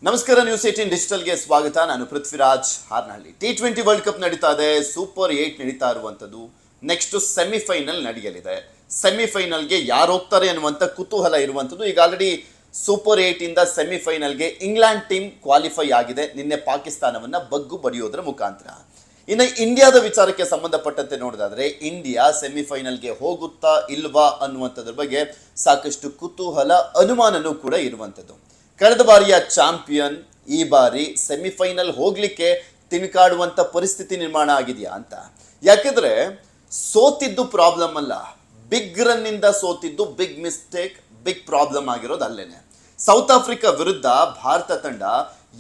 ನಮಸ್ಕಾರ, ನ್ಯೂಸ್ 18 ಡಿಜಿಟಲ್ಗೆ ಸ್ವಾಗತ. ನಾನು Prithviraj Harnahalli. T20 world cup ನಡೀತಾ ಇದೆ. ಸೂಪರ್ 8 ನಡೀತಾ ಇರುವಂಥದ್ದು. ನೆಕ್ಸ್ಟ್ ಸೆಮಿಫೈನಲ್ ನಡೆಯಲಿದೆ. ಸೆಮಿಫೈನಲ್ಗೆ ಯಾರು ಹೋಗ್ತಾರೆ ಅನ್ನುವಂಥ ಕುತೂಹಲ ಇರುವಂಥದ್ದು. ಈಗ ಆಲ್ರೆಡಿ ಸೂಪರ್ 8 ಇಂದ ಸೆಮಿಫೈನಲ್ಗೆ ಇಂಗ್ಲೆಂಡ್ ಟೀಮ್ ಕ್ವಾಲಿಫೈ ಆಗಿದೆ ನಿನ್ನೆ ಪಾಕಿಸ್ತಾನವನ್ನ ಬಗ್ಗು ಬಡಿಯೋದ್ರ ಮುಖಾಂತರ. ಇನ್ನು ಇಂಡಿಯಾದ ವಿಚಾರಕ್ಕೆ ಸಂಬಂಧಪಟ್ಟಂತೆ ನೋಡೋದಾದ್ರೆ ಇಂಡಿಯಾ ಸೆಮಿಫೈನಲ್ಗೆ ಹೋಗುತ್ತಾ ಇಲ್ವಾ ಅನ್ನುವಂಥದ್ರ ಬಗ್ಗೆ ಸಾಕಷ್ಟು ಕುತೂಹಲ, ಅನುಮಾನನೂ ಕೂಡ ಇರುವಂಥದ್ದು. ಕಳೆದ ಬಾರಿಯ ಚಾಂಪಿಯನ್ ಈ ಬಾರಿ ಸೆಮಿಫೈನಲ್ ಹೋಗ್ಲಿಕ್ಕೆ ತಿಣುಕಾಡುವಂತ ಪರಿಸ್ಥಿತಿ ನಿರ್ಮಾಣ ಆಗಿದೆಯಾ ಅಂತ. ಯಾಕೆಂದ್ರೆ ಸೋತಿದ್ದು ಪ್ರಾಬ್ಲಮ್ ಅಲ್ಲ, ಬಿಗ್ ರನ್ ಇಂದ ಸೋತಿದ್ದು ಬಿಗ್ ಮಿಸ್ಟೇಕ್, ಬಿಗ್ ಪ್ರಾಬ್ಲಮ್ ಆಗಿರೋದು ಅಲ್ಲೇನೆ. ಸೌತ್ ಆಫ್ರಿಕಾ ವಿರುದ್ಧ ಭಾರತ ತಂಡ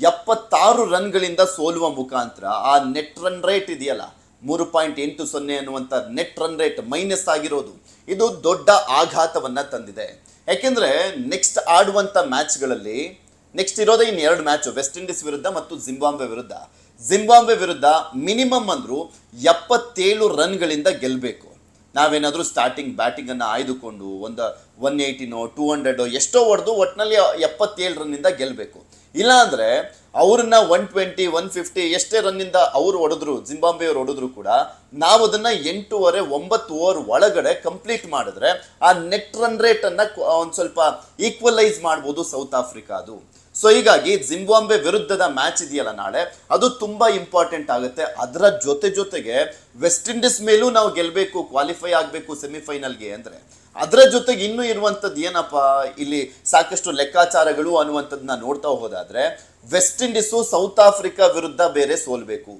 76 ರನ್ಗಳಿಂದ ಸೋಲುವ ಮುಖಾಂತರ ಆ ನೆಟ್ ರನ್ ರೇಟ್ ಇದೆಯಲ್ಲ 3.80 ಅನ್ನುವಂಥ ನೆಟ್ ರನ್ ರೇಟ್ ಮೈನಸ್ ಆಗಿರೋದು, ಇದು ದೊಡ್ಡ ಆಘಾತವನ್ನ ತಂದಿದೆ. ಯಾಕೆಂದ್ರೆ ನೆಕ್ಸ್ಟ್ ಆಡುವಂತ ಮ್ಯಾಚ್ಗಳಲ್ಲಿ ನೆಕ್ಸ್ಟ್ ಇರೋದೇ ಇನ್ನು 2 ಮ್ಯಾಚ್, ವೆಸ್ಟ್ ಇಂಡೀಸ್ ವಿರುದ್ಧ ಮತ್ತು ಜಿಂಬಾಬ್ವೆ ವಿರುದ್ಧ. ಜಿಂಬಾಬ್ವೆ ವಿರುದ್ಧ ಮಿನಿಮಮ್ ಅಂದ್ರು 77 ರನ್ಗಳಿಂದ ಗೆಲ್ಲಬೇಕು. ನಾವೇನಾದ್ರೂ ಸ್ಟಾರ್ಟಿಂಗ್ ಬ್ಯಾಟಿಂಗ್ ಅನ್ನ ಆಯ್ದುಕೊಂಡು ಒಂದು 180 200 ಎಷ್ಟೋ ಹೊಡೆದು ಒಟ್ಟಿನಲ್ಲಿ 77 ರನ್ನಿಂದ ಗೆಲ್ಲಬೇಕು. ಇಲ್ಲ ಅಂದ್ರೆ ಅವ್ರನ್ನ 120 150 ಎಷ್ಟೇ ರನ್ನಿಂದ ಅವ್ರು ಹೊಡೆದ್ರು, ಜಿಂಬಾಬ್ವೆ ಅವ್ರು ಹೊಡೆದ್ರು ಕೂಡ ನಾವು ಅದನ್ನ 8.5 9 ಓವರ್ ಒಳಗಡೆ ಕಂಪ್ಲೀಟ್ ಮಾಡಿದ್ರೆ ಆ ನೆಟ್ ರನ್ ರೇಟ್ ಅನ್ನ ಒಂದ್ ಸ್ವಲ್ಪ ಈಕ್ವಲೈಸ್ ಮಾಡ್ಬೋದು ಸೌತ್ ಆಫ್ರಿಕಾ ಅದು. ಸೊ ಹೀಗಾಗಿ ಜಿಂಬಾಬ್ವೆ ವಿರುದ್ಧದ ಮ್ಯಾಚ್ ಇದೆಯಲ್ಲ ನಾಳೆ, ಅದು ತುಂಬಾ ಇಂಪಾರ್ಟೆಂಟ್ ಆಗುತ್ತೆ. ಅದರ ಜೊತೆಗೆ ವೆಸ್ಟ್ ಇಂಡೀಸ್ ಮೇಲೂ ನಾವು ಗೆಲ್ಲಬೇಕು, ಕ್ವಾಲಿಫೈ ಆಗಬೇಕು ಸೆಮಿಫೈನಲ್ಗೆ ಅಂದ್ರೆ. ಅದರ ಜೊತೆಗೆ ಇನ್ನೂ ಇರುವಂಥದ್ದು ಏನಪ್ಪ, ಇಲ್ಲಿ ಸಾಕಷ್ಟು ಲೆಕ್ಕಾಚಾರಗಳು ಅನ್ನುವಂಥದ್ದನ್ನ ನೋಡ್ತಾ ಹೋದಾದ್ರೆ ವೆಸ್ಟ್ ಇಂಡೀಸು ಸೌತ್ ಆಫ್ರಿಕಾ ವಿರುದ್ಧ ಬೇರೆ ಸೋಲ್ಬೇಕು.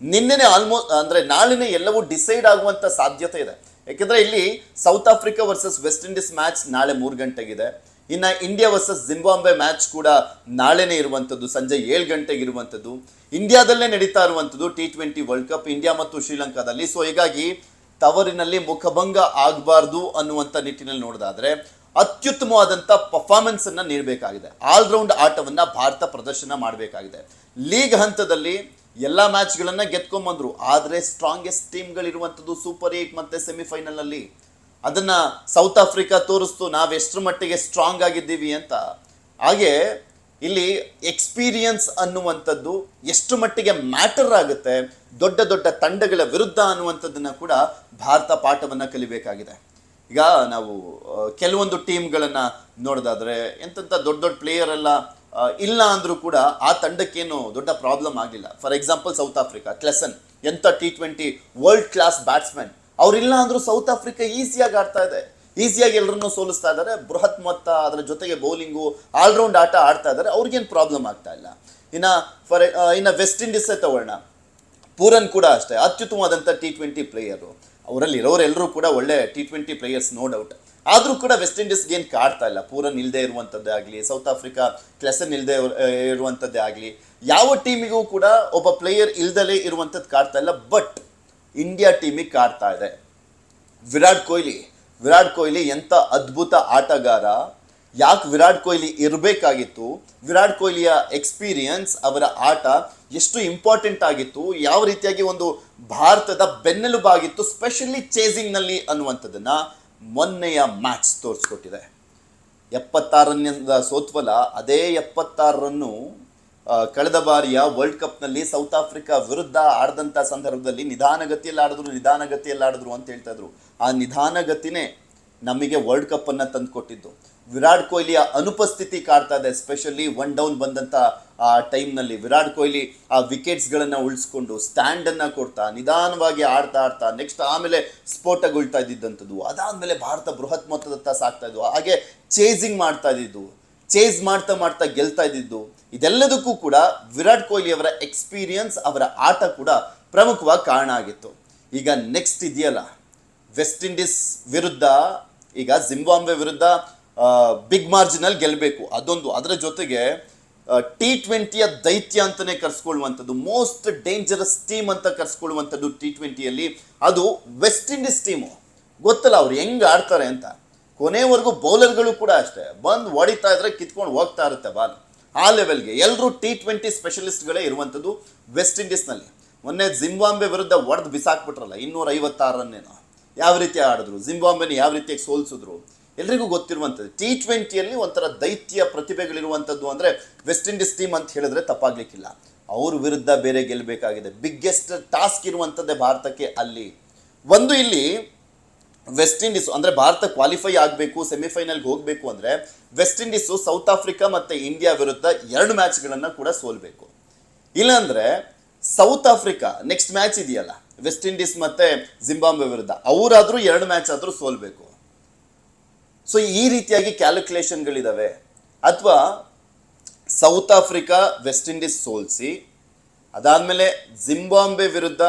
ನಿನ್ನೆನೆ ಆಲ್ಮೋಸ್ಟ್ ಅಂದ್ರೆ ನಾಳೆನೆ ಎಲ್ಲವೂ ಡಿಸೈಡ್ ಆಗುವಂತ ಸಾಧ್ಯತೆ ಇದೆ. ಯಾಕೆಂದ್ರೆ ಇಲ್ಲಿ South Africa versus West Indies match ನಾಳೆ 3 ಗಂಟೆಗಿದೆ. ಇನ್ನ ಇಂಡಿಯಾ ವರ್ಸಸ್ ಜಿಂಬಾಬ್ವೆ ಮ್ಯಾಚ್ ಕೂಡ ನಾಳೆನೇ ಇರುವಂಥದ್ದು, ಸಂಜೆ 7 ಗಂಟೆಗೆ ಇರುವಂಥದ್ದು. ಇಂಡಿಯಾದಲ್ಲೇ ನಡೀತಾ ಇರುವಂಥದ್ದು T20 ವರ್ಲ್ಡ್ ಕಪ್, ಇಂಡಿಯಾ ಮತ್ತು ಶ್ರೀಲಂಕಾದಲ್ಲಿ. ಸೊ ಹೀಗಾಗಿ ತವರಿನಲ್ಲಿ ಮುಖಭಂಗ ಆಗಬಾರ್ದು ಅನ್ನುವಂಥ ನಿಟ್ಟಿನಲ್ಲಿ ನೋಡೋದಾದ್ರೆ ಅತ್ಯುತ್ತಮವಾದಂಥ ಪರ್ಫಾರ್ಮೆನ್ಸ್ ಅನ್ನ ನೀಡಬೇಕಾಗಿದೆ. ಆಲ್ರೌಂಡ್ ಆಟವನ್ನ ಭಾರತ ಪ್ರದರ್ಶನ ಮಾಡಬೇಕಾಗಿದೆ. ಲೀಗ್ ಹಂತದಲ್ಲಿ ಎಲ್ಲಾ ಮ್ಯಾಚ್ಗಳನ್ನ ಗೆದ್ಕೊಂಡ್ಬಂದ್ರು, ಆದ್ರೆ ಸ್ಟ್ರಾಂಗೆಸ್ಟ್ ಟೀಮ್ಗಳಿರುವಂಥದ್ದು ಸೂಪರ್ 8 ಮತ್ತೆ ಸೆಮಿಫೈನಲ್ ಅಲ್ಲಿ. ಅದನ್ನ ಸೌತ್ ಆಫ್ರಿಕಾ ತೋರಿಸ್ತು ನಾವು ಎಷ್ಟರ ಮಟ್ಟಿಗೆ ಸ್ಟ್ರಾಂಗ್ ಆಗಿದ್ದೀವಿ ಅಂತ. ಹಾಗೆ ಇಲ್ಲಿ ಎಕ್ಸ್ಪೀರಿಯನ್ಸ್ ಅನ್ನುವಂಥದ್ದು ಎಷ್ಟು ಮಟ್ಟಿಗೆ ಮ್ಯಾಟರ್ ಆಗುತ್ತೆ ದೊಡ್ಡ ದೊಡ್ಡ ತಂಡಗಳ ವಿರುದ್ಧ ಅನ್ನುವಂಥದ್ದನ್ನ ಕೂಡ ಭಾರತ ಪಾಠವನ್ನ ಕಲಿಬೇಕಾಗಿದೆ. ಈಗ ನಾವು ಕೆಲವೊಂದು ಟೀಮ್ಗಳನ್ನ ನೋಡೋದಾದ್ರೆ ಎಂತೆಂಥ ದೊಡ್ಡ ದೊಡ್ಡ ಪ್ಲೇಯರ್ ಎಲ್ಲ ಇಲ್ಲ ಅಂದ್ರೂ ಕೂಡ ಆ ತಂಡಕ್ಕೇನು ದೊಡ್ಡ ಪ್ರಾಬ್ಲಮ್ ಆಗಿಲ್ಲ. ಫಾರ್ ಎಕ್ಸಾಂಪಲ್ ಸೌತ್ ಆಫ್ರಿಕಾ, ಕ್ಲೆಸನ್ ಎಂಥ T20 ವರ್ಲ್ಡ್ ಕ್ಲಾಸ್ ಬ್ಯಾಟ್ಸ್ಮನ್, ಅವ್ರಿಲ್ಲ ಅಂದ್ರೂ ಸೌತ್ ಆಫ್ರಿಕಾ ಈಸಿಯಾಗಿ ಆಡ್ತಾ ಇದೆ, ಈಸಿಯಾಗಿ ಎಲ್ಲರನ್ನೂ ಸೋಲಿಸ್ತಾ ಇದ್ದಾರೆ. ಬೃಹತ್ ಮೊತ್ತ, ಅದರ ಜೊತೆಗೆ ಬೌಲಿಂಗು, ಆಲ್ರೌಂಡ್ ಆಟ ಆಡ್ತಾ ಇದ್ದಾರೆ, ಅವ್ರಿಗೇನು ಪ್ರಾಬ್ಲಮ್ ಆಗ್ತಾ ಇಲ್ಲ. ಇನ್ನು ವೆಸ್ಟ್ ಇಂಡೀಸ್ ತಗೊಳ್ಳೋಣ, ಪೂರನ್ ಕೂಡ ಅಷ್ಟೇ ಅತ್ಯುತ್ತಮವಾದಂಥ T20 ಪ್ಲೇಯರು. ಅವರಲ್ಲಿ ಇರೋರೆಲ್ಲರೂ ಕೂಡ ಒಳ್ಳೆ T20 ಪ್ಲೇಯರ್ಸ್, ನೋ ಡೌಟ್. ಆದರೂ ಕೂಡ ವೆಸ್ಟ್ ಇಂಡೀಸ್ಗೆ ಏನು ಕಾಡ್ತಾ ಇಲ್ಲ. ಪೂರನ್ ಇಲ್ಲದೆ ಇರುವಂಥದ್ದೇ ಆಗಲಿ, ಸೌತ್ ಆಫ್ರಿಕಾ ಕ್ಲೆಸನ್ ಇಲ್ಲದೆ ಇರುವಂಥದ್ದೇ ಆಗಲಿ, ಯಾವ ಟೀಮಿಗೂ ಕೂಡ ಒಬ್ಬ ಪ್ಲೇಯರ್ ಇಲ್ದಲೇ ಇರುವಂಥದ್ದು ಕಾಡ್ತಾ ಇಲ್ಲ. ಬಟ್ ಇಂಡಿಯಾ ಟೀಮಿಗೆ ಕಾಡ್ತಾ ಇದೆ. ವಿರಾಟ್ ಕೊಹ್ಲಿ ಎಂಥ ಅದ್ಭುತ ಆಟಗಾರ. ಯಾಕೆ ವಿರಾಟ್ ಕೊಹ್ಲಿ ಇರಬೇಕಾಗಿತ್ತು, ವಿರಾಟ್ ಕೊಹ್ಲಿಯ ಎಕ್ಸ್ಪೀರಿಯನ್ಸ್, ಅವರ ಆಟ ಎಷ್ಟು ಇಂಪಾರ್ಟೆಂಟ್ ಆಗಿತ್ತು, ಯಾವ ರೀತಿಯಾಗಿ ಒಂದು ಭಾರತದ ಬೆನ್ನೆಲುಬಾಗಿತ್ತು ಸ್ಪೆಷಲಿ ಚೇಸಿಂಗ್ ನಲ್ಲಿ ಅನ್ನುವಂಥದ್ದನ್ನ ಮೊನ್ನೆಯ ಮ್ಯಾಚ್ ತೋರಿಸ್ಕೊಟ್ಟಿದೆ. 76 ರನ್ನಿಂದ ಸೋತ್ವಲ್ಲ, ಅದೇ 76 ರನ್ನು ಕಳೆದ ಬಾರಿಯ ವರ್ಲ್ಡ್ ಕಪ್ನಲ್ಲಿ ಸೌತ್ ಆಫ್ರಿಕಾ ವಿರುದ್ಧ ಆಡಿದಂಥ ಸಂದರ್ಭದಲ್ಲಿ ನಿಧಾನಗತಿಯಲ್ಲಿ ಆಡಿದ್ರು ಅಂತ ಹೇಳ್ತಾ ಇದ್ರು. ಆ ನಿಧಾನಗತಿನೇ ನಮಗೆ ವರ್ಲ್ಡ್ ಕಪ್ ಅನ್ನ ತಂದುಕೊಟ್ಟಿದ್ದು. ವಿರಾಟ್ ಕೊಹ್ಲಿಯ ಅನುಪಸ್ಥಿತಿ ಕಾಡ್ತಾ ಇದೆ. ಎಸ್ಪೆಷಲಿ 1 ಡೌನ್ ಬಂದಂಥ ಆ ಟೈಮ್ನಲ್ಲಿ ವಿರಾಟ್ ಕೊಹ್ಲಿ ಆ ವಿಕೆಟ್ಸ್ಗಳನ್ನು ಉಳಿಸ್ಕೊಂಡು ಸ್ಟ್ಯಾಂಡ್ ಅನ್ನ ಕೊಡ್ತಾ ನಿಧಾನವಾಗಿ ಆಡ್ತಾ ನೆಕ್ಸ್ಟ್ ಆಮೇಲೆ ಸ್ಫೋಟಗೊಳ್ತಾ ಇದ್ದಿದ್ದಂಥದ್ದು. ಅದಾದ್ಮೇಲೆ ಭಾರತ ಬೃಹತ್ ಮೊತ್ತದತ್ತ ಸಾಕ್ತಾ ಇದ್ವು. ಹಾಗೆ ಚೇಸಿಂಗ್ ಮಾಡ್ತಾ ಇದ್ದಿದ್ದು, ಚೇಸ್ ಮಾಡ್ತಾ ಗೆಲ್ತಾ ಇದ್ದಿದ್ದು. ಇದೆಲ್ಲದಕ್ಕೂ ಕೂಡ ವಿರಾಟ್ ಕೊಹ್ಲಿ ಅವರ ಎಕ್ಸ್ಪೀರಿಯನ್ಸ್, ಅವರ ಆಟ ಕೂಡ ಪ್ರಮುಖವಾಗಿ ಕಾರಣ ಆಗಿತ್ತು. ಈಗ ನೆಕ್ಸ್ಟ್ ಇದೆಯಲ್ಲ ವೆಸ್ಟ್ ಇಂಡೀಸ್ ವಿರುದ್ಧ, ಈಗ ಜಿಂಬಾಬ್ವೆ ವಿರುದ್ಧ ಬಿಗ್ ಮಾರ್ಜಿನಲ್ಲಿ ಗೆಲ್ಲಬೇಕು, ಅದೊಂದು. ಅದರ ಜೊತೆಗೆ T20ಯ ದೈತ್ಯ ಅಂತಾನೆ ಕರ್ಸ್ಕೊಳ್ಳುವಂಥದ್ದು, ಮೋಸ್ಟ್ ಡೇಂಜರಸ್ ಟೀಮ್ ಅಂತ ಕರ್ಸ್ಕೊಳ್ಳುವಂಥದ್ದು T20ಯಲ್ಲಿ ಅದು ವೆಸ್ಟ್ ಇಂಡೀಸ್ ಟೀಮು. ಗೊತ್ತಲ್ಲ ಅವ್ರು ಹೆಂಗ್ ಆಡ್ತಾರೆ ಅಂತ. ಕೊನೆವರೆಗೂ ಬೌಲರ್ಗಳು ಕೂಡ ಅಷ್ಟೇ, ಬಂದು ಹೊಡಿತಾ ಇದ್ರೆ ಕಿತ್ಕೊಂಡು ಹೋಗ್ತಾ ಇರುತ್ತೆ ಬಾಲ್. ಆ ಲೆವೆಲ್ಗೆ ಎಲ್ಲರೂ T20 ಸ್ಪೆಷಲಿಸ್ಟ್ಗಳೇ ಇರುವಂಥದ್ದು ವೆಸ್ಟ್ ಇಂಡೀಸ್ನಲ್ಲಿ. ಮೊನ್ನೆ ಜಿಂಬಾಬ್ವೆ ವಿರುದ್ಧ ಹೊಡೆದು ಬಿಸಾಕ್ಬಿಟ್ರಲ್ಲ 256 ರನ್ನೇನೋ. ಯಾವ ರೀತಿ ಆಡಿದ್ರು, ಜಿಂಬಾಬ್ವೆನ ಯಾವ ರೀತಿಯಾಗಿ ಸೋಲ್ಸಿದ್ರು. ಎಲ್ರಿಗೂ ಗೊತ್ತಿರುವಂಥದ್ದು. T20ಯಲ್ಲಿ ಒಂಥರ ದೈತ್ಯ ಪ್ರತಿಭೆಗಳಿರುವಂಥದ್ದು ಅಂದರೆ ವೆಸ್ಟ್ ಇಂಡೀಸ್ ಟೀಮ್ ಅಂತ ಹೇಳಿದ್ರೆ ತಪ್ಪಾಗ್ಲಿಕ್ಕಿಲ್ಲ. ಅವ್ರ ವಿರುದ್ಧ ಬೇರೆ ಗೆಲ್ಲಬೇಕಾಗಿದೆ. ಬಿಗ್ಗೆಸ್ಟ್ ಟಾಸ್ಕ್ ಇರುವಂಥದ್ದೇ ಭಾರತಕ್ಕೆ ಅಲ್ಲಿ. ಒಂದು ಇಲ್ಲಿ ವೆಸ್ಟ್ ಇಂಡೀಸ್ ಅಂದರೆ ಭಾರತ ಕ್ವಾಲಿಫೈ ಆಗಬೇಕು, ಸೆಮಿಫೈನಲ್ಗೆ ಹೋಗಬೇಕು ಅಂದರೆ ವೆಸ್ಟ್ ಇಂಡೀಸು ಸೌತ್ ಆಫ್ರಿಕಾ ಮತ್ತು ಇಂಡಿಯಾ ವಿರುದ್ಧ 2 ಮ್ಯಾಚ್ಗಳನ್ನು ಕೂಡ ಸೋಲ್ಬೇಕು. ಇಲ್ಲಾಂದರೆ ಸೌತ್ ಆಫ್ರಿಕಾ ನೆಕ್ಸ್ಟ್ ಮ್ಯಾಚ್ ಇದೆಯಲ್ಲ ವೆಸ್ಟ್ ಇಂಡೀಸ್ ಮತ್ತು ಜಿಂಬಾಬ್ವೆ ವಿರುದ್ಧ, ಅವರಾದರೂ 2 ಮ್ಯಾಚ್ ಆದರೂ ಸೋಲ್ಬೇಕು. ಸೊ ಈ ರೀತಿಯಾಗಿ ಕ್ಯಾಲ್ಕುಲೇಷನ್ಗಳಿದ್ದಾವೆ. ಅಥವಾ ಸೌತ್ ಆಫ್ರಿಕಾ ವೆಸ್ಟ್ ಇಂಡೀಸ್ ಸೋಲಿಸಿ ಅದಾದಮೇಲೆ ಜಿಂಬಾಬ್ವೆ ವಿರುದ್ಧ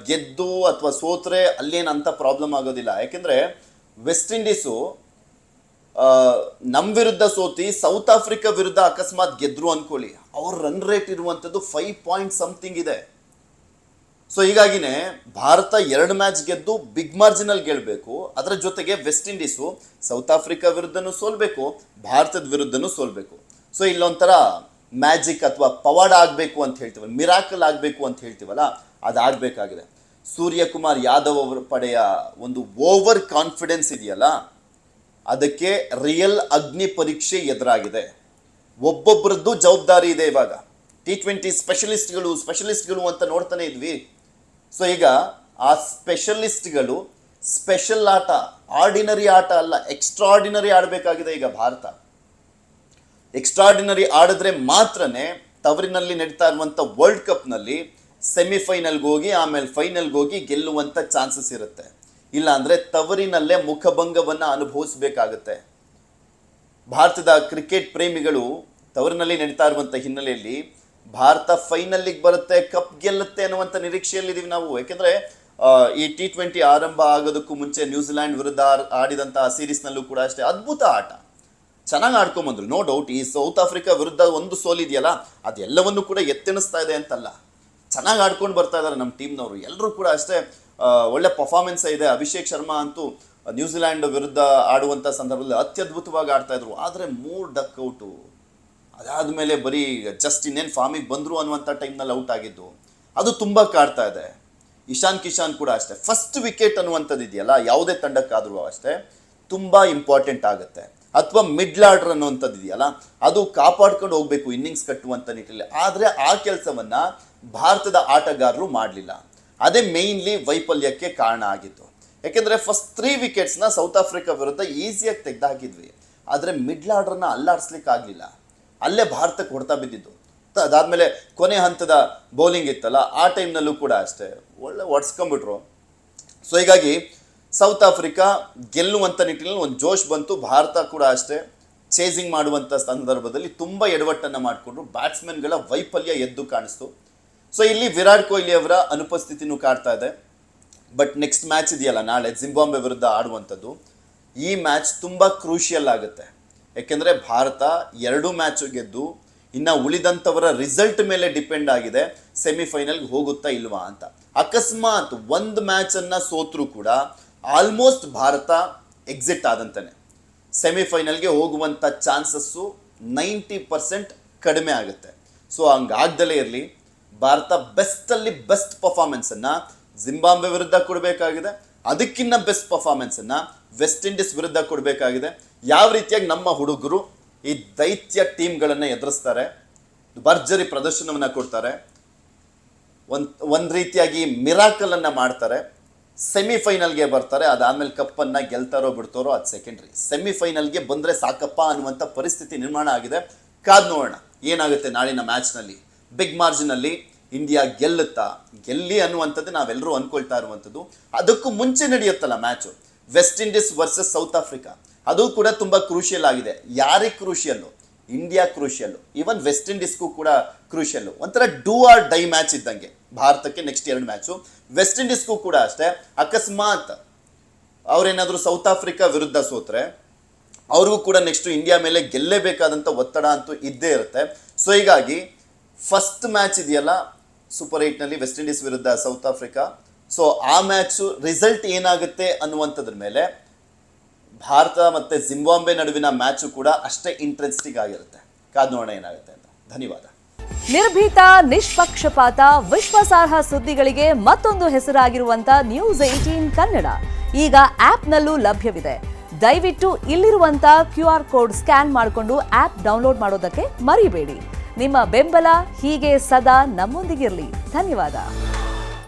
ಗೆದ್ದು ಅಥವಾ ಸೋತ್ರೆ ಅಲ್ಲೇನು ಅಂತ ಪ್ರಾಬ್ಲಮ್ ಆಗೋದಿಲ್ಲ. ಯಾಕೆಂದರೆ ವೆಸ್ಟ್ ಇಂಡೀಸು ನಮ್ಮ ವಿರುದ್ಧ ಸೋತಿ ಸೌತ್ ಆಫ್ರಿಕಾ ವಿರುದ್ಧ ಅಕಸ್ಮಾತ್ ಗೆದ್ರು ಅಂದ್ಕೊಳ್ಳಿ, ಅವ್ರ ರನ್ ರೇಟ್ ಇರುವಂಥದ್ದು 5 ಪಾಯಿಂಟ್ ಸಮಥಿಂಗ್ ಇದೆ. ಸೊ ಹೀಗಾಗಿನೇ ಭಾರತ 2 ಮ್ಯಾಚ್ ಗೆದ್ದು ಬಿಗ್ ಮಾರ್ಜಿನಲ್ಲಿ ಗೆಲ್ಲಬೇಕು. ಅದರ ಜೊತೆಗೆ ವೆಸ್ಟ್ ಇಂಡೀಸು ಸೌತ್ ಆಫ್ರಿಕಾ ವಿರುದ್ಧನೂ ಸೋಲ್ಬೇಕು, ಭಾರತದ ವಿರುದ್ಧನೂ ಸೋಲ್ಬೇಕು. ಸೊ ಇಲ್ಲೊಂಥರ ಮ್ಯಾಜಿಕ್ ಅಥವಾ ಪವಾಡ ಆಗಬೇಕು ಅಂತ ಹೇಳ್ತೀವಲ್ಲ, ಮಿರಾಕಲ್ ಆಗಬೇಕು ಅಂತ ಹೇಳ್ತೀವಲ್ಲ, ಅದಾಗಬೇಕಾಗಿದೆ. ಸೂರ್ಯಕುಮಾರ್ ಯಾದವ್ ಅವರ ಪಡೆಯ ಒಂದು ಓವರ್ ಕಾನ್ಫಿಡೆನ್ಸ್ ಇದೆಯಲ್ಲ, ಅದಕ್ಕೆ ರಿಯಲ್ ಅಗ್ನಿ ಪರೀಕ್ಷೆ ಎದುರಾಗಿದೆ. ಒಬ್ಬೊಬ್ಬರದ್ದು ಜವಾಬ್ದಾರಿ ಇದೆ. ಇವಾಗ T20 ಸ್ಪೆಷಲಿಸ್ಟ್ಗಳು ಅಂತ ನೋಡ್ತಾನೆ ಇದ್ವಿ. ಸೊ ಈಗ ಆ ಸ್ಪೆಷಲಿಸ್ಟ್ಗಳು ಸ್ಪೆಷಲ್ ಆಟ, ಆರ್ಡಿನರಿ ಆಟ ಅಲ್ಲ, ಎಕ್ಸ್ಟ್ರಾರ್ಡಿನರಿ ಆಡಬೇಕಾಗಿದೆ. ಈಗ ಭಾರತ ಎಕ್ಸ್ಟ್ರಾರ್ಡಿನರಿ ಆಡಿದ್ರೆ ಮಾತ್ರನೇ ತವರಿನಲ್ಲಿ ನಡೀತಾ ಇರುವಂಥ ವರ್ಲ್ಡ್ ಕಪ್ನಲ್ಲಿ ಸೆಮಿಫೈನಲ್ಗೆ ಹೋಗಿ ಆಮೇಲೆ ಫೈನಲ್ಗೆ ಹೋಗಿ ಗೆಲ್ಲುವಂಥ ಚಾನ್ಸಸ್ ಇರುತ್ತೆ. ಇಲ್ಲಾಂದರೆ ತವರಿನಲ್ಲೇ ಮುಖಭಂಗವನ್ನು ಅನುಭವಿಸಬೇಕಾಗತ್ತೆ. ಭಾರತದ ಕ್ರಿಕೆಟ್ ಪ್ರೇಮಿಗಳು ತವರಿನಲ್ಲಿ ನಡೀತಾ ಇರುವಂಥ ಹಿನ್ನೆಲೆಯಲ್ಲಿ ಭಾರತ ಫೈನಲ್ಲಿಗೆ ಬರುತ್ತೆ, ಕಪ್ ಗೆಲ್ಲುತ್ತೆ ಅನ್ನುವಂಥ ನಿರೀಕ್ಷೆಯಲ್ಲಿದ್ದೀವಿ ನಾವು. ಯಾಕೆಂದರೆ ಈ T20 ಆರಂಭ ಆಗೋದಕ್ಕೂ ಮುಂಚೆ ನ್ಯೂಜಿಲ್ಯಾಂಡ್ ವಿರುದ್ಧ ಆಡಿದಂಥ ಸೀರೀಸ್ನಲ್ಲೂ ಕೂಡ ಅಷ್ಟೇ ಅದ್ಭುತ ಆಟ, ಚೆನ್ನಾಗಿ ಆಡ್ಕೊಂಬಂದ್ರು. ನೋ ಡೌಟ್ ಈ ಸೌತ್ ಆಫ್ರಿಕಾ ವಿರುದ್ಧ ಒಂದು ಸೋಲಿದೆಯಲ್ಲ, ಅದೆಲ್ಲವನ್ನು ಕೂಡ ಎತ್ತೆಣಿಸ್ತಾ ಇದೆ ಅಂತಲ್ಲ, ಚೆನ್ನಾಗಿ ಆಡ್ಕೊಂಡು ಬರ್ತಾ ಇದ್ದಾರೆ ನಮ್ಮ ಟೀಮ್ನವರು. ಎಲ್ಲರೂ ಕೂಡ ಅಷ್ಟೇ ಒಳ್ಳೆ ಪರ್ಫಾರ್ಮೆನ್ಸ್ ಇದೆ. ಅಭಿಷೇಕ್ ಶರ್ಮಾ ಅಂತೂ ನ್ಯೂಜಿಲ್ಯಾಂಡ್ ವಿರುದ್ಧ ಆಡುವಂಥ ಸಂದರ್ಭದಲ್ಲಿ ಅತ್ಯದ್ಭುತವಾಗಿ ಆಡ್ತಾಯಿದ್ರು. ಆದರೆ 3 ಡಕ್ಔಟು, ಅದಾದಮೇಲೆ ಬರೀ ಜಸ್ಟ್ ಇನ್ನೇನು ಫಾರ್ಮಿಗೆ ಬಂದರು ಅನ್ನುವಂಥ ಟೈಮ್ನಲ್ಲಿ ಔಟ್ ಆಗಿದ್ದು, ಅದು ತುಂಬ ಕಾಡ್ತಾ ಇದೆ. ಇಶಾನ್ ಕಿಶಾನ್ ಕೂಡ ಅಷ್ಟೇ. ಫಸ್ಟ್ ವಿಕೆಟ್ ಅನ್ನುವಂಥದ್ದು ಇದೆಯಲ್ಲ, ಯಾವುದೇ ತಂಡಕ್ಕಾದರೂ ಅಷ್ಟೇ ತುಂಬ ಇಂಪಾರ್ಟೆಂಟ್ ಆಗುತ್ತೆ. ಅಥವಾ ಮಿಡ್ಲ್ ಆರ್ಡರ್ ಅನ್ನುವಂಥದ್ದು ಇದೆಯಲ್ಲ, ಅದು ಕಾಪಾಡ್ಕೊಂಡು ಹೋಗಬೇಕು ಇನ್ನಿಂಗ್ಸ್ ಕಟ್ಟುವಂಥ ನಿಟ್ಟಿನಲ್ಲಿ. ಆದರೆ ಆ ಕೆಲಸವನ್ನು ಭಾರತದ ಆಟಗಾರರು ಮಾಡಲಿಲ್ಲ. ಅದೇ ಮೇಯ್ನ್ಲಿ ವೈಫಲ್ಯಕ್ಕೆ ಕಾರಣ ಆಗಿತ್ತು. ಯಾಕೆಂದರೆ ಫಸ್ಟ್ 3 ವಿಕೆಟ್ಸ್ನ ಸೌತ್ ಆಫ್ರಿಕಾ ವಿರುದ್ಧ ಈಸಿಯಾಗಿ ತೆಗೆದು ಹಾಕಿದ್ವಿ. ಆದರೆ ಮಿಡ್ಲ್ ಆರ್ಡರ್ನ ಅಲ್ಲಾಡಿಸ್ಲಿಕ್ಕೆ ಆಗಲಿಲ್ಲ, ಅಲ್ಲೇ ಭಾರತಕ್ಕೆ ಹೊಡ್ತಾ ಬಿದ್ದಿದ್ದು. ಅದಾದಮೇಲೆ ಕೊನೆ ಹಂತದ ಬೌಲಿಂಗ್ ಇತ್ತಲ್ಲ, ಆ ಟೈಮ್ನಲ್ಲೂ ಕೂಡ ಅಷ್ಟೇ ಒಳ್ಳೆ ಒಡ್ಸ್ಕೊಂಡ್ಬಿಟ್ರು. ಸೊ ಹೀಗಾಗಿ ಸೌತ್ ಆಫ್ರಿಕಾ ಗೆಲ್ಲುವಂಥ ನಿಟ್ಟಿನಲ್ಲಿ ಒಂದು ಜೋಶ್ ಬಂತು. ಭಾರತ ಕೂಡ ಅಷ್ಟೇ ಚೇಸಿಂಗ್ ಮಾಡುವಂಥ ಸಂದರ್ಭದಲ್ಲಿ ತುಂಬ ಎಡವಟ್ಟನ್ನು ಮಾಡಿಕೊಂಡ್ರು. ಬ್ಯಾಟ್ಸ್ಮನ್ಗಳ ವೈಫಲ್ಯ ಎದ್ದು ಕಾಣಿಸ್ತು. ಸೊ ಇಲ್ಲಿ ವಿರಾಟ್ ಕೊಹ್ಲಿ ಅವರ ಅನುಪಸ್ಥಿತಿನೂ ಕಾಡ್ತಾ ಇದೆ. ಬಟ್ ನೆಕ್ಸ್ಟ್ ಮ್ಯಾಚ್ ಇದೆಯಲ್ಲ ನಾಳೆ ಜಿಂಬಾಬ್ವೆ ವಿರುದ್ಧ ಆಡುವಂಥದ್ದು, ಈ ಮ್ಯಾಚ್ ತುಂಬ ಕ್ರೂಷಿಯಲ್ ಆಗುತ್ತೆ. ಯಾಕೆಂದರೆ ಭಾರತ 2 ಮ್ಯಾಚ್ ಗೆದ್ದು ಇನ್ನು ಉಳಿದಂಥವರ ರಿಸಲ್ಟ್ ಮೇಲೆ ಡಿಪೆಂಡ್ ಆಗಿದೆ ಸೆಮಿಫೈನಲ್ಗೆ ಹೋಗುತ್ತಾ ಇಲ್ವಾ ಅಂತ. ಅಕಸ್ಮಾತ್ 1 ಮ್ಯಾಚನ್ನು ಸೋತ್ರೂ ಕೂಡ ಆಲ್ಮೋಸ್ಟ್ ಭಾರತ ಎಕ್ಸಿಟ್ ಆದಂತಾನೆ. ಸೆಮಿಫೈನಲ್ಗೆ ಹೋಗುವಂಥ ಚಾನ್ಸಸ್ಸು 90% ಕಡಿಮೆ ಆಗುತ್ತೆ. ಸೊ ಹಂಗಾಗ್ದಲೇ ಇರಲಿ, ಭಾರತ ಬೆಸ್ಟಲ್ಲಿ ಬೆಸ್ಟ್ ಪರ್ಫಾರ್ಮೆನ್ಸನ್ನು ಜಿಂಬಾಬ್ವೆ ವಿರುದ್ಧ ಕೊಡಬೇಕಾಗಿದೆ. ಅದಕ್ಕಿಂತ ಬೆಸ್ಟ್ ಪರ್ಫಾರ್ಮೆನ್ಸನ್ನು ವೆಸ್ಟ್ ಇಂಡೀಸ್ ವಿರುದ್ಧ ಕೊಡಬೇಕಾಗಿದೆ. ಯಾವ ರೀತಿಯಾಗಿ ನಮ್ಮ ಹುಡುಗರು ಈ ದೈತ್ಯ ಟೀಮ್ಗಳನ್ನು ಎದುರಿಸ್ತಾರೆ, ಭರ್ಜರಿ ಪ್ರದರ್ಶನವನ್ನು ಕೊಡ್ತಾರೆ, ಒಂದು ರೀತಿಯಾಗಿ ಮಿರಾಕಲನ್ನು ಮಾಡ್ತಾರೆ, ಸೆಮಿಫೈನಲ್ಗೆ ಬರ್ತಾರೆ. ಅದಾದಮೇಲೆ ಕಪ್ಪನ್ನು ಗೆಲ್ತಾರೋ ಬಿಡ್ತಾರೋ ಅದು ಸೆಕೆಂಡ್ರಿ. ಸೆಮಿಫೈನಲ್ಗೆ ಬಂದರೆ ಸಾಕಪ್ಪ ಅನ್ನುವಂಥ ಪರಿಸ್ಥಿತಿ ನಿರ್ಮಾಣ ಆಗಿದೆ. ಕಾದು ನೋಡೋಣ ಏನಾಗುತ್ತೆ ನಾಳಿನ ಮ್ಯಾಚ್ನಲ್ಲಿ. ಬಿಗ್ ಮಾರ್ಜಿನಲ್ಲಿ ಇಂಡಿಯಾ ಗೆಲ್ಲಿ ಅನ್ನುವಂಥದ್ದು ನಾವೆಲ್ಲರೂ ಅಂದ್ಕೊಳ್ತಾ ಇರುವಂಥದ್ದು. ಅದಕ್ಕೂ ಮುಂಚೆ ನಡೆಯುತ್ತಲ್ಲ match West Indies versus South Africa, ಅದು ಕೂಡ ತುಂಬ ಕ್ರೂಷಿಯಲ್ ಆಗಿದೆ. ಯಾರಿಗೆ crucial? India crucial, even West ಇಂಡೀಸ್ಗೂ ಕೂಡ ಕ್ರೂಷಿಯಲ್ಲು. ಒಂಥರ ಡೂ ಆರ್ ಡೈ ಮ್ಯಾಚ್ ಇದ್ದಂಗೆ ಭಾರತಕ್ಕೆ ನೆಕ್ಸ್ಟ್ 2 ಮ್ಯಾಚು. ವೆಸ್ಟ್ ಇಂಡೀಸ್ಗೂ ಕೂಡ ಅಷ್ಟೇ. ಅಕಸ್ಮಾತ್ ಅವರೇನಾದರೂ ಸೌತ್ ಆಫ್ರಿಕಾ ವಿರುದ್ಧ ಸೋತ್ರೆ ಅವ್ರಿಗೂ ಕೂಡ ನೆಕ್ಸ್ಟು ಇಂಡಿಯಾ ಮೇಲೆ ಗೆಲ್ಲೇಬೇಕಾದಂಥ ಒತ್ತಡ ಅಂತೂ ಇದ್ದೇ ಇರುತ್ತೆ. ಸೊ ಹೀಗಾಗಿ ಫಸ್ಟ್ ಮ್ಯಾಚ್ ಇದೆಯಲ್ಲ ಸೂಪರ್ 8ನಲ್ಲಿ ವೆಸ್ಟ್ ಇಂಡೀಸ್ ವಿರುದ್ಧ ಸೌತ್ ಆಫ್ರಿಕಾ, ಸೊ ಆ ಮ್ಯಾಚು ರಿಸಲ್ಟ್ ಏನಾಗುತ್ತೆ ಅನ್ನುವಂಥದ್ರ ಮೇಲೆ ಭಾರತ ಮತ್ತು ಜಿಂಬಾಬ್ವೆ ನಡುವಿನ ಮ್ಯಾಚು ಕೂಡ ಅಷ್ಟೇ ಇಂಟ್ರೆಸ್ಟಿಂಗ್ ಆಗಿರುತ್ತೆ. ಕಾದು ನೋಡೋಣ ಏನಾಗುತ್ತೆ ಅಂತ. ಧನ್ಯವಾದ. ನಿರ್ಭೀತ, ನಿಷ್ಪಕ್ಷಪಾತ, ವಿಶ್ವಾಸಾರ್ಹ ಸುದ್ದಿಗಳಿಗೆ ಮತ್ತೊಂದು ಹೆಸರಾಗಿರುವಂತ ನ್ಯೂಸ್ 18 ಕನ್ನಡ ಈಗ ಆಪ್ನಲ್ಲೂ ಲಭ್ಯವಿದೆ. ದಯವಿಟ್ಟು ಇಲ್ಲಿರುವಂತ QR ಕೋಡ್ ಸ್ಕ್ಯಾನ್ ಮಾಡಿಕೊಂಡು ಆಪ್ ಡೌನ್ಲೋಡ್ ಮಾಡೋದಕ್ಕೆ ಮರಿಬೇಡಿ. ನಿಮ್ಮ ಬೆಂಬಲ ಹೀಗೆ ಸದಾ ನಮ್ಮೊಂದಿಗಿರಲಿ. ಧನ್ಯವಾದ.